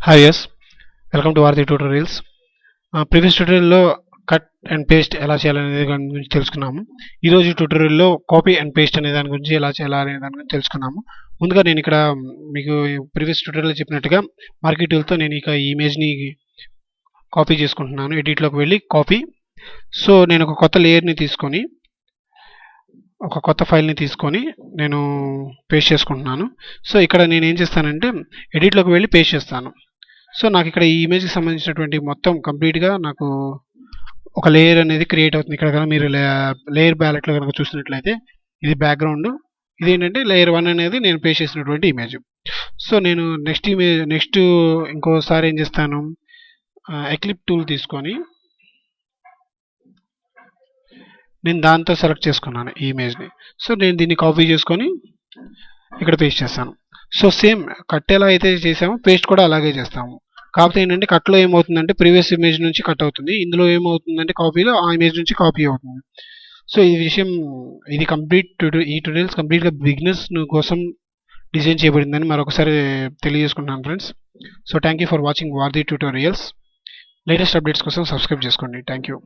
Hi, yes. Welcome to Varthi Tutorials. Previous ట్యూటోరియల్లో cut and paste ఎలా చేయాలనే దాని గురించి తెలుసుకున్నాము. ఈరోజు ట్యూటోరియల్లో కాపీ అండ్ పేస్ట్ అనే దాని గురించి ఎలా చేయాలనే దాని గురించి తెలుసుకున్నాము. ముందుగా నేను ఇక్కడ మీకు ప్రీవియస్ ట్యూటోరియల్లో చెప్పినట్టుగా మార్కెట్ టూల్తో నేను ఇక ఈ ఇమేజ్ని కాపీ చేసుకుంటున్నాను. ఎడిట్లోకి వెళ్ళి కాపీ. సో నేను ఒక కొత్త లేయర్ని తీసుకొని ఒక కొత్త ఫైల్ని తీసుకొని నేను పేస్ట్ చేసుకుంటున్నాను. సో ఇక్కడ నేను ఏం చేస్తానంటే ఎడిట్లోకి వెళ్ళి పేస్ట్ చేస్తాను. సో నాకు ఇక్కడ ఈ ఇమేజ్కి సంబంధించినటువంటి మొత్తం కంప్లీట్గా నాకు ఒక లేయర్ అనేది క్రియేట్ అవుతుంది. ఇక్కడ కనుక మీరు లేయర్ బ్యాలెట్లో కనుక చూసినట్లయితే ఇది బ్యాక్గ్రౌండ్, ఇది ఏంటంటే లేయర్ 1 అనేది నేను పేస్ట్ చేసినటువంటి ఇమేజ్. సో నేను నెక్స్ట్ ఇంకోసారి ఏం చేస్తాను, ఎక్లిప్ టూల్ తీసుకొని నేను దాంతో సెలెక్ట్ చేసుకున్నాను ఈ ఇమేజ్ని. సో నేను దీన్ని కాపీ చేసుకొని ఇక్కడ పేస్ట్ చేస్తాను. సో సేమ్ కట్ ఎలా అయితే చేసామో పేస్ట్ కూడా అలాగే చేస్తాము. కాకపోతే ఏంటంటే కట్లో ఏమవుతుందంటే ప్రీవియస్ ఇమేజ్ నుంచి కట్ అవుతుంది, ఇందులో ఏమవుతుందంటే కాపీలో ఆ ఇమేజ్ నుంచి కాపీ అవుతుంది. సో ఈ విషయం ఇది ఈ ట్యూటోరియల్స్ కంప్లీట్గా బిగినర్స్ కోసం డిజైన్ చేయబడిందని మరొకసారి తెలియజేసుకుంటున్నాను friends. So thank you for watching Varthi tutorials. Latest updates కోసం సబ్స్క్రైబ్ చేసుకోండి. Thank you.